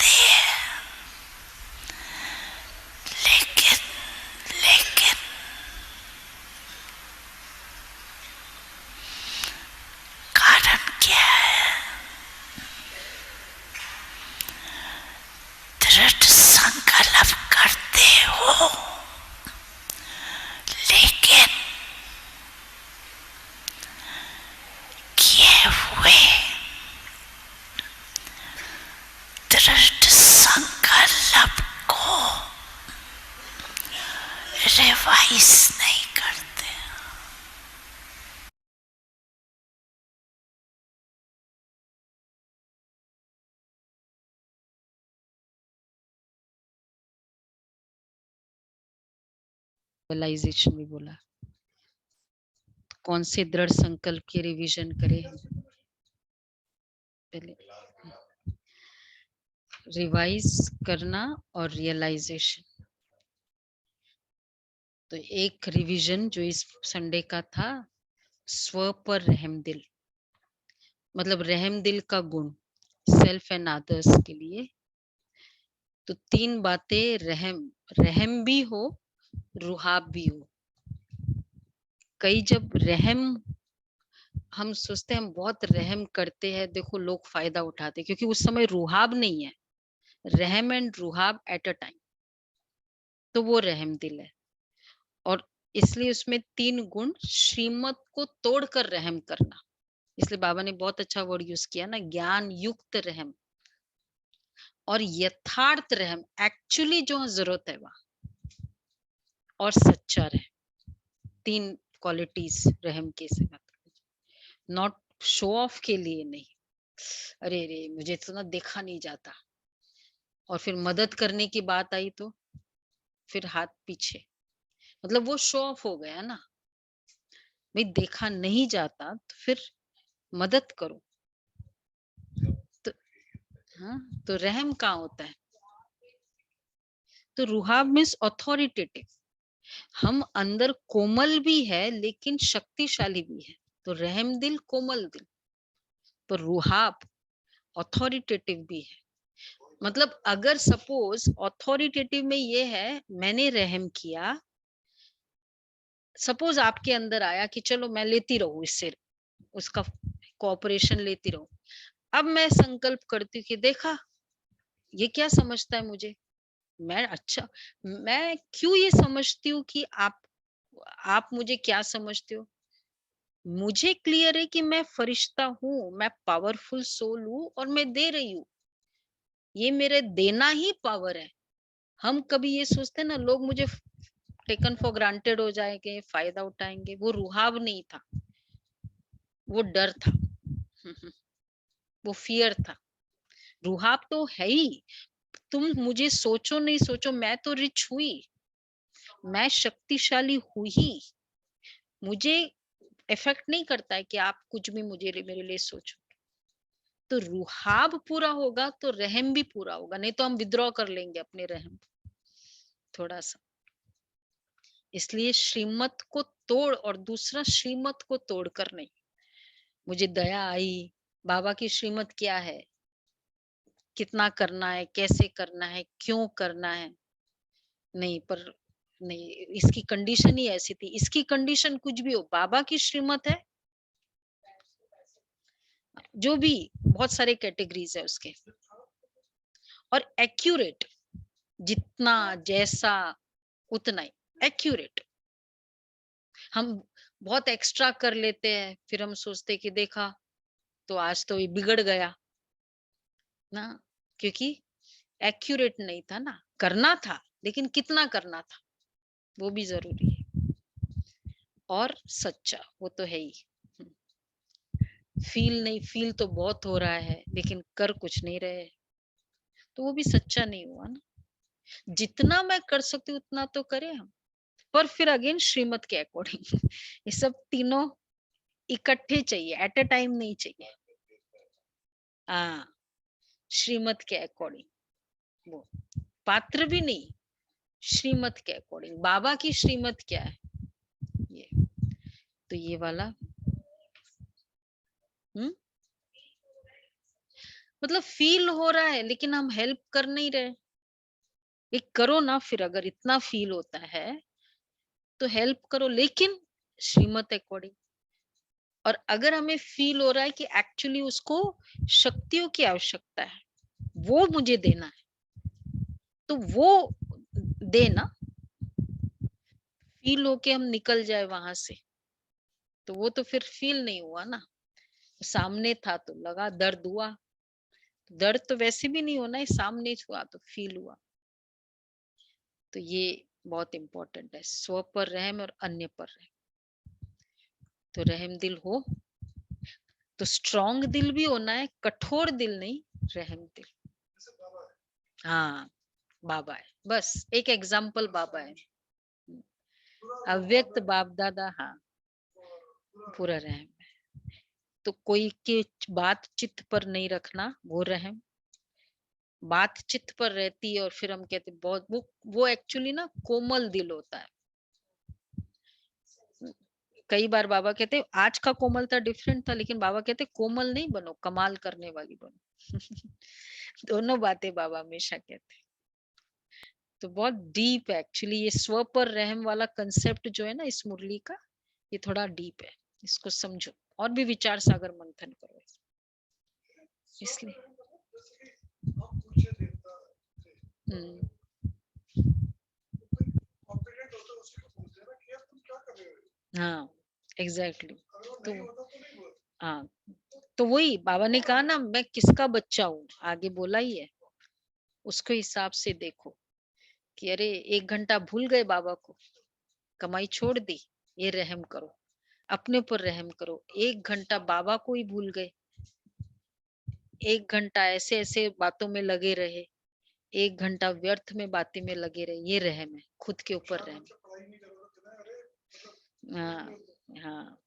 करते हैं, लेकिन लेकिन कारण क्या है? दृढ़ संकल्प करते हो, लेकिन किए हुए दृढ़ संकल्प को रिवाइज नहीं करते। रियलाइजेशन भी बोला। कौन से दृढ़ संकल्प की रिवीजन करें पहले? रिवाइज करना और रियलाइजेशन। तो एक रिवीजन जो इस संडे का था, स्व पर रहम दिल, मतलब रहम दिल का गुण सेल्फ एंड अदर्स के लिए। तो 3 बातें, रहम भी हो, रुहाब भी हो। कई जब रहम, हम सोचते हैं हम बहुत रहम करते हैं, देखो लोग फायदा उठाते हैं, क्योंकि उस समय रुहाब नहीं है। रहम एंड रुहाब एट अ टाइम, तो वो रहम दिल है। और इसलिए उसमें 3 गुण, श्रीमत को तोड़कर रहम करना। इसलिए बाबा ने बहुत अच्छा वर्ड यूज किया ना, ज्ञान युक्त रहम और यथार्थ रहम, एक्चुअली जो जरूरत है वहां, और सच्चा रहम। 3 क्वालिटीज रहम के से, नॉट शो ऑफ के लिए नहीं। अरे रे मुझे तो ना देखा नहीं जाता, और फिर मदद करने की बात आई तो फिर हाथ पीछे, मतलब वो शो ऑफ हो गया ना। भाई देखा नहीं जाता तो फिर मदद करो। तो हाँ, तो रहम कहाँ होता है? तो रुहाब मीन्स अथॉरिटेटिव। हम अंदर कोमल भी है लेकिन शक्तिशाली भी है। तो रहम दिल कोमल दिल, पर रुहाब अथॉरिटेटिव भी है। मतलब अगर सपोज अथॉरिटेटिव में ये है, मैंने रहम किया, सपोज आपके अंदर आया कि चलो मैं लेती रहूं इससे, उसका कोऑपरेशन लेती रहूं। अब मैं संकल्प करती हूँ कि देखा ये क्या समझता है मुझे, मैं अच्छा, मैं क्यों ये समझती हूँ कि आप मुझे क्या समझते हो? मुझे क्लियर है कि मैं फरिश्ता हूँ, मैं पावरफुल सोल हूँ और मैं दे रही हूँ। ये मेरे देना ही पावर है। हम कभी ये सोचते हैं ना, लोग मुझे टेकन फॉर ग्रांटेड हो जाएंगे, फायदा उठाएंगे, वो रुहाब नहीं था, वो डर था। वो फियर था। रुहाब तो है ही, तुम मुझे सोचो नहीं सोचो, मैं तो रिच हुई, मैं शक्तिशाली हुई ही, मुझे इफेक्ट नहीं करता है कि आप कुछ भी मुझे मेरे लिए सोचो। तो रुहाब पूरा होगा तो रहम भी पूरा होगा, नहीं तो हम विद्रॉ कर लेंगे अपने रहम थोड़ा सा। इसलिए श्रीमत को तोड़, और दूसरा श्रीमत को तोड़कर नहीं। मुझे दया आई, बाबा की श्रीमत क्या है, कितना करना है, कैसे करना है, क्यों करना है, नहीं, पर नहीं, इसकी कंडीशन ही ऐसी थी। इसकी कंडीशन कुछ भी हो, बाबा की श्रीमत है, जो भी बहुत सारे कैटेगरीज है उसके, और एक्यूरेट, जितना जैसा उतना ही एक्यूरेट। हम बहुत एक्स्ट्रा कर लेते हैं, फिर हम सोचते कि देखा तो आज तो ये बिगड़ गया ना, क्योंकि एक्यूरेट नहीं था ना। करना था लेकिन कितना करना था वो भी जरूरी है, और सच्चा वो तो है ही। फील नहीं, फील तो बहुत हो रहा है लेकिन कर कुछ नहीं रहे, तो वो भी सच्चा नहीं हुआ ना। जितना मैं कर सकती हूँ उतना तो करें हम, पर फिर अगेन श्रीमत के अकॉर्डिंग। ये सब तीनों इकट्ठे चाहिए, एट अ टाइम नहीं चाहिए। हाँ, श्रीमत के अकॉर्डिंग, वो पात्र भी नहीं, श्रीमत के अकॉर्डिंग। बाबा की श्रीमत क्या है ये, तो ये वाला। हम्म, मतलब फील हो रहा है लेकिन हम हेल्प कर नहीं रहे। एक करो ना, फिर अगर इतना फील होता है तो हेल्प करो, लेकिन श्रीमत अकॉर्डिंग। और अगर हमें फील हो रहा है कि एक्चुअली उसको शक्तियों की आवश्यकता है, वो मुझे देना है, तो वो देना। फील होके हम निकल जाए वहां से तो वो तो फिर फील नहीं हुआ ना। सामने था तो लगा, दर्द हुआ। दर्द तो वैसे भी नहीं होना है, सामने हुआ तो फील हुआ। तो ये बहुत इंपॉर्टेंट है, स्व पर रहम और अन्य पर रहम। तो रहम दिल हो, तो स्ट्रॉन्ग दिल भी होना है, कठोर दिल नहीं, रहम दिल। हाँ, बाबा है, बस एक एग्जाम्पल बाबा है। अव्यक्त बाप दादा, हाँ, पूरा रहम है। तो कोई के बात चित्त पर नहीं रखना, वो रहम। बात चित्त पर रहती है और फिर हम कहते बहुत, वो एक्चुअली ना कोमल दिल होता है। कई बार बाबा कहते आज का कोमलता डिफरेंट था, लेकिन बाबा कहते कोमल नहीं बनो, कमाल करने वाली बनो। दोनों बातें बाबा हमेशा कहते। तो बहुत डीप है एक्चुअली ये स्व पर रहम वाला कंसेप्ट जो है ना इस मुरली का, ये थोड़ा डीप है। इसको समझो और भी विचार सागर मंथन करो इसलिए। हम्म, हाँ, एग्जैक्टली। तो हाँ, तो वही बाबा ने कहा ना, मैं किसका बच्चा हूँ, आगे बोला ही है। उसके हिसाब से देखो कि अरे 1 घंटा भूल गए बाबा को, कमाई छोड़ दी, ये रहम करो, अपने ऊपर रहम करो। 1 घंटा बाबा को ही भूल गए, 1 घंटा ऐसे ऐसे बातों में लगे रहे, 1 घंटा व्यर्थ में बातें में लगे रहे, ये रहम है, खुद के ऊपर रहम। हाँ, हाँ,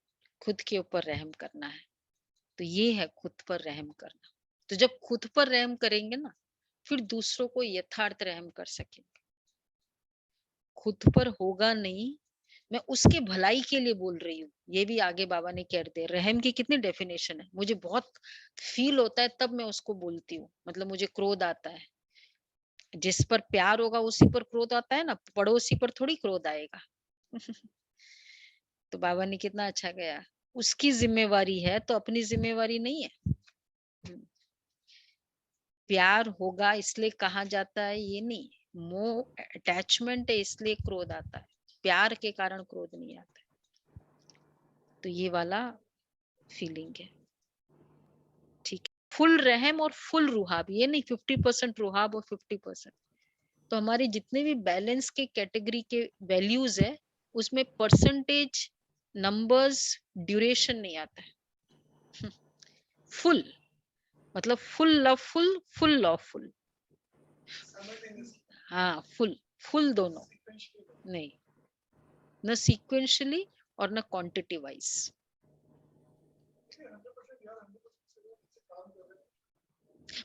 खुद के ऊपर रहम करना है। तो ये है खुद पर रहम करना। तो जब खुद पर रहम करेंगे ना, फिर दूसरों को यथार्थ रहम कर सकेंगे। खुद पर होगा नहीं, मैं उसके भलाई के लिए बोल रही हूँ, ये भी आगे बाबा ने कह दिया। रहम की कितनी डेफिनेशन है, मुझे बहुत फील होता है तब मैं उसको बोलती हूँ, मतलब मुझे क्रोध आता है। जिस पर प्यार होगा उसी पर क्रोध आता है ना, पड़ोसी पर थोड़ी क्रोध आएगा। तो बाबा ने कितना अच्छा गया, उसकी जिम्मेवारी है तो अपनी जिम्मेवारी नहीं है। हम्म, प्यार होगा इसलिए कहा जाता है ये नहीं, मोह अटैचमेंट है इसलिए क्रोध आता है, प्यार के कारण क्रोध नहीं आता है। तो ये वाला फीलिंग है, ठीक है। फुल रहम और फुल रुहाब, ये नहीं 50% रुहाब और 50%। तो हमारे जितने भी बैलेंस के कैटेगरी के वैल्यूज है, उसमें परसेंटेज, नंबर्स, ड्यूरेशन नहीं आता है। फुल मतलब फुल लवफुल, फुल लवफुल। हाँ, फुल, फुल दोनों नहीं, न सीक्वेंशियली और न क्वांटिटी वाइज।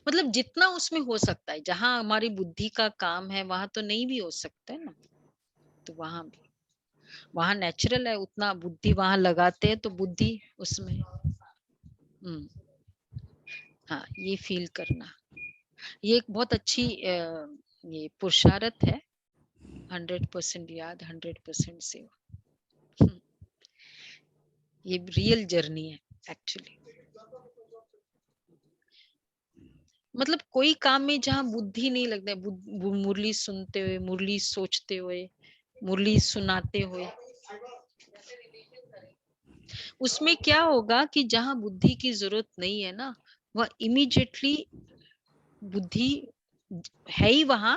मतलब जितना उसमें हो सकता है, जहां हमारी बुद्धि का काम है वहां तो नहीं भी हो सकता है ना, तो वहां भी, वहां नेचुरल है, उतना बुद्धि वहां लगाते हैं तो बुद्धि उसमें। हाँ, ये फील करना, ये एक बहुत अच्छी ये पुरुषार्थ है। 100% याद, 100% सेवा। हम्म, ये रियल जर्नी है एक्चुअली। मतलब कोई काम में जहाँ बुद्धि नहीं लगता है, मुरली सुनते हुए, मुरली सोचते हुए, मुरली सुनाते हुए, उसमें क्या होगा कि जहाँ बुद्धि की जरूरत नहीं है ना, वह इमीडिएटली बुद्धि है ही वहां।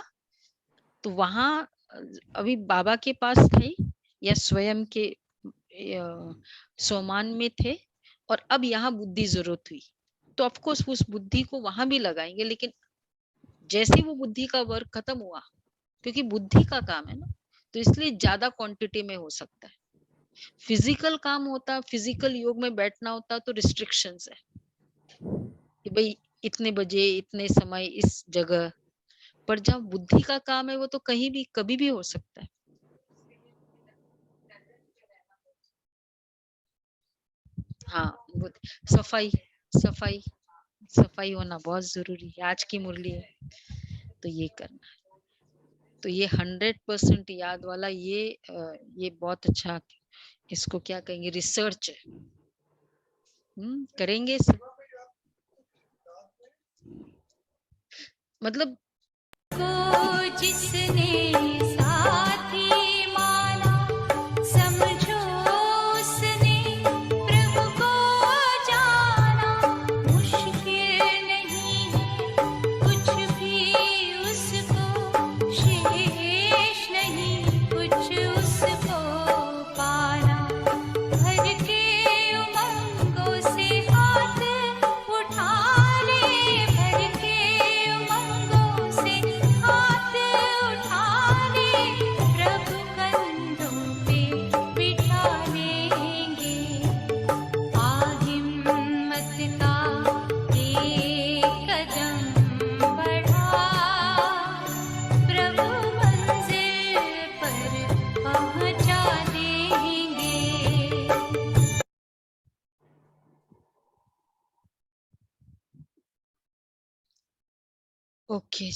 तो वहां अभी बाबा के पास थे या स्वयं के सोमान में थे, और अब यहाँ बुद्धि जरूरत हुई, तो ऑफकोर्स उस बुद्धि को वहां भी लगाएंगे। लेकिन जैसे वो बुद्धि का वर्क खत्म हुआ, क्योंकि बुद्धि का काम है ना, तो इसलिए ज्यादा क्वांटिटी में हो सकता है। फिजिकल काम होता, फिजिकल योग में बैठना होता तो रिस्ट्रिक्शंस है कि भाई इतने बजे इतने समय इस जगह। पर जब बुद्धि का काम है वो तो कहीं भी कभी भी हो सकता है। हाँ, सफाई, सफाई, सफाई होना बहुत जरूरी है, आज की मुरली है तो ये करना है। तो ये 100% याद वाला ये बहुत अच्छा, इसको क्या कहेंगे, रिसर्च है। करेंगे सब। मतलब को जिसने साथी माना, समझो उसने प्रभु को जाना। मुश्किल नहीं है कुछ भी उसको, शेष नहीं कुछ उसको पाना। भर के उमंगों से हाथ उठा ले, भर के उमंगों से हाथ उठा ले, प्रभु कंधों पे बिठा लेंगे। हिम्मत का एक कदम बढ़ा, प्रभु मंजिल पर पहुंचा देंगे। ओके